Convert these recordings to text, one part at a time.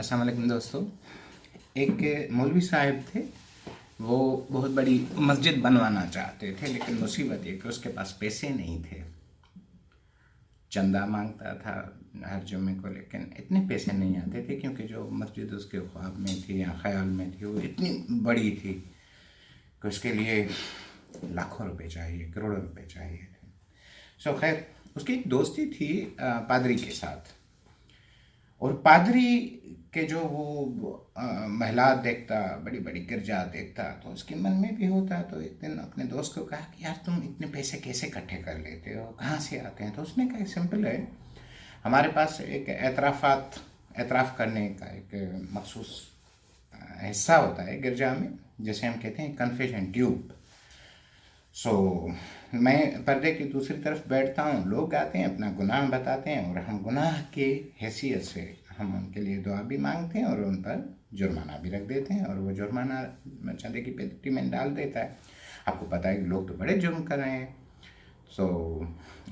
अस्सलाम वालेकुम दोस्तों। एक मौलवी साहब थे, वो बहुत बड़ी मस्जिद बनवाना चाहते थे, लेकिन मुसीबत ये कि उसके पास पैसे नहीं थे। चंदा मांगता था हर जुम्मे को, लेकिन इतने पैसे नहीं आते थे क्योंकि जो मस्जिद उसके ख्वाब में थी या ख्याल में थी वो इतनी बड़ी थी कि उसके लिए लाखों रुपए चाहिए, करोड़ों रुपए चाहिए थे। खैर, उसकी एक दोस्ती थी पादरी के साथ, और पादरी के जो वो महिला देखता, बड़ी बड़ी गिरजा देखता, तो उसके मन में भी होता। तो एक दिन अपने दोस्त को कहा कि यार, तुम इतने पैसे कैसे इकट्ठे कर लेते हो, कहाँ से आते हैं? तो उसने कहा सिंपल है, हमारे पास एक एतराफ़ करने का एक मखसूस हिस्सा होता है गिरजा में, जिसे हम कहते हैं कन्फेशन ट्यूब। मैं पर्दे की दूसरी तरफ बैठता हूँ, लोग आते हैं, अपना गुनाह बताते हैं, और हम गुनाह के हैसियत से हम उनके लिए दुआ भी मांगते हैं और उन पर जुर्माना भी रख देते हैं, और वो जुर्माना चंदे की पेटी में डाल देता है। आपको पता है कि लोग तो बड़े जुर्म कर रहे हैं,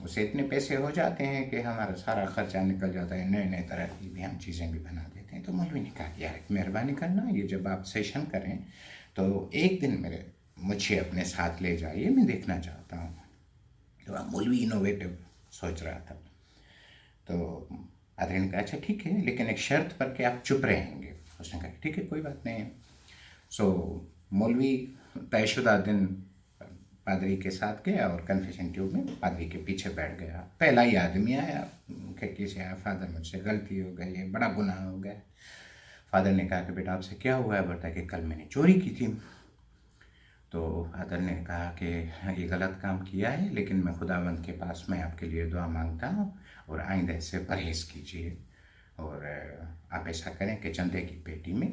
उसे इतने पैसे हो जाते हैं कि हमारा सारा खर्चा निकल जाता है, नए नए तरह की भी हम चीज़ें भी बना देते हैं। तो मौलवी ने कहा कि यार, मेहरबानी करना, ये जब आप सेशन करें तो एक दिन मुझे अपने साथ ले जाइए, मैं देखना चाहता हूँ। तो अब मौलवी इनोवेटिव सोच रहा था। तो आदमी ने कहा अच्छा ठीक है, लेकिन एक शर्त पर कि आप चुप रहेंगे। उसने कहा ठीक है, कोई बात नहीं है। मौलवी तयशुदा दिन पादरी के साथ गया और कन्फेशन ट्यूब में पादरी के पीछे बैठ गया। पहला ही आदमी आया, खिड़की से आया, फादर मुझसे गलती हो गई है, बड़ा गुनाह हो गया। फादर ने कहा कि बेटा आपसे क्या हुआ है? बोलता है कि कल मैंने चोरी की थी। तो फादर ने कहा कि ये गलत काम किया है, लेकिन मैं खुदावंद के पास में आपके लिए दुआ मांगता हूँ और आइंदा इससे परहेज़ कीजिए, और आप ऐसा करें कि चंदे की पेटी में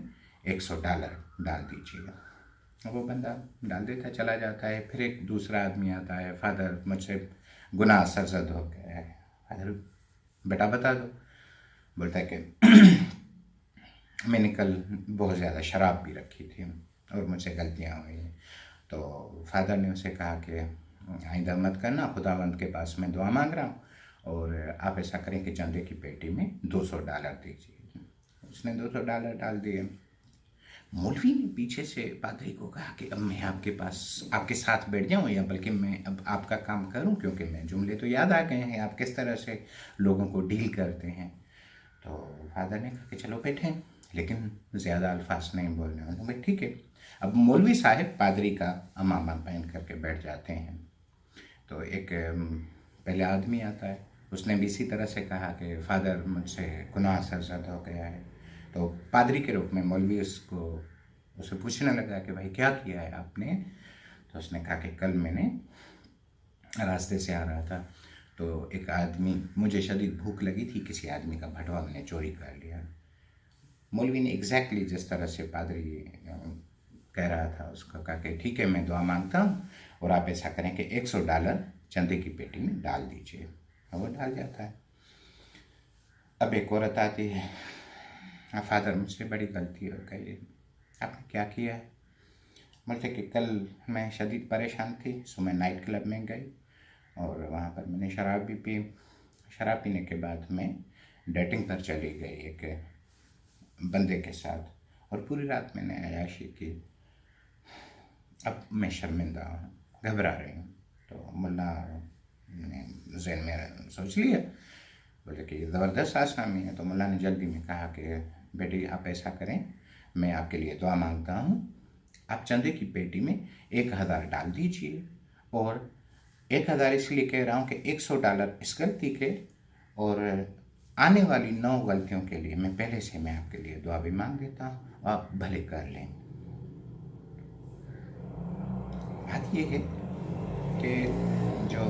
$100 डाल दीजिए। वो बंदा डाल देता, चला जाता है। फिर एक दूसरा आदमी आता है, फादर मुझसे गुनाह सरजद हो गया है। फादर, बेटा बता दो। बोलता है कि मैंने कल बहुत ज़्यादा शराब पी रखी थी और मुझसे गलतियाँ हुई हैं। तो फादर ने उसे कहा कि आइंदा मत करना, खुदावंद के पास मैं दुआ मांग रहा हूँ, और आप ऐसा करें कि चंदे की पेटी में $200 दीजिए। उसने $200 डाल दिए। मौलवी ने पीछे से पादरी को कहा कि अब मैं आपके साथ बैठ जाऊं, या बल्कि मैं अब आपका काम करूं, क्योंकि मैं जुमले तो याद आ गए हैं, आप किस तरह से लोगों को डील करते हैं। तो फादर ने कहा कि चलो बैठें, लेकिन ज़्यादा अल्फाज नहीं बोलने वाले। भाई ठीक है। अब मौलवी साहब पादरी का अमामा पहन करके बैठ जाते हैं। तो एक पहले आदमी आता है, उसने भी इसी तरह से कहा कि फादर मुझसे गुनाह सरजद हो गया है। तो पादरी के रूप में मौलवी उसे पूछने लगा कि भाई क्या किया है आपने? तो उसने कहा कि कल मैंने रास्ते से आ रहा था, तो एक आदमी, मुझे शदीद भूख लगी थी, किसी आदमी का भटवा मैंने चोरी कर लिया। मौलवी ने एग्जैक्टली जिस तरह से पादरी कह रहा था उसको कहा कि ठीक है, मैं दुआ मांगता हूँ और आप ऐसा करें कि $100 चंदे की पेटी में डाल दीजिए। और वो डाल जाता है। अब एक औरत आती है, फादर मुझसे बड़ी गलती हो गई है, आपने क्या किया है? बोलते कि कल मैं शदीद परेशान थी, सो मैं नाइट क्लब में गई और वहाँ पर मैंने शराब भी पी। शराब पीने के बाद मैं डेटिंग पर चली गई एक बंदे के साथ, और पूरी रात मैंने अय्याशी की। अब मैं शर्मिंदा हूँ, घबरा रही हूँ। तो मुल्ला ने ज़हन में सोच लिया, बोले कि ज़बरदस्त आसामी है। तो मुल्ला ने जल्दी में कहा कि बेटी आप ऐसा करें, मैं आपके लिए दुआ मांगता हूँ, आप चंदे की पेटी में 1000 डाल दीजिए, और 1000 इसलिए कह रहा हूँ कि $100 इस गलती के, और आने वाली 9 गलतियों के लिए मैं पहले से आपके लिए दुआ भी मांग देता हूँ, आप भले कर लें। बात ये है कि जो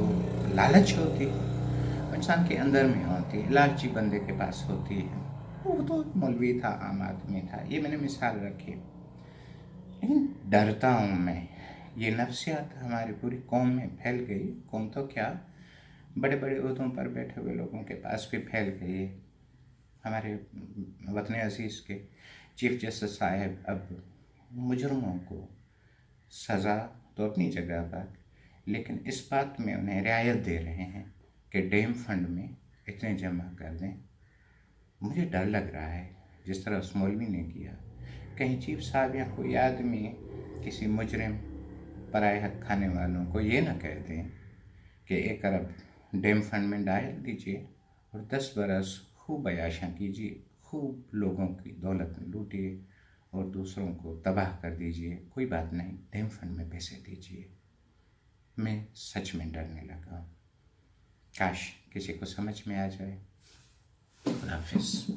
लालच होती है इंसान के अंदर में होती है, लालची बंदे के पास होती है। वो तो मौलवी था, आम आदमी था, ये मैंने मिसाल रखी। लेकिन डरता हूँ मैं, ये नफ्सियात हमारी पूरी कौम में फैल गई। कौम तो क्या, बड़े बड़े ओहदों पर बैठे हुए लोगों के पास भी फैल गई है। हमारे वतन अजीज़ के चीफ जस्टिस साहब अब मुजरमों को सज़ा तो अपनी जगह पर, लेकिन इस बात में उन्हें रियायत दे रहे हैं कि डैम फंड में इतने जमा कर दें। मुझे डर लग रहा है جس طرح اس مولوی نے کیا. کہیں چیف صاحب یا کوئی آدمی کسی مجرم پرائے حق کھانے والوں کو یہ نہ کہہ دیں کہ 1 ارب ڈیم فنڈ میں ڈال دیجیے اور 10 برس خوب عیاشیاں کیجیے، خوب لوگوں کی دولت لوٹیے اور دوسروں کو تباہ کر دیجیے. کوئی بات نہیں، ڈیم فنڈ میں پیسے دیجیے. میں سچ میں ڈرنے لگا. کاش کسی کو سمجھ میں آ جائے. خدا حافظ.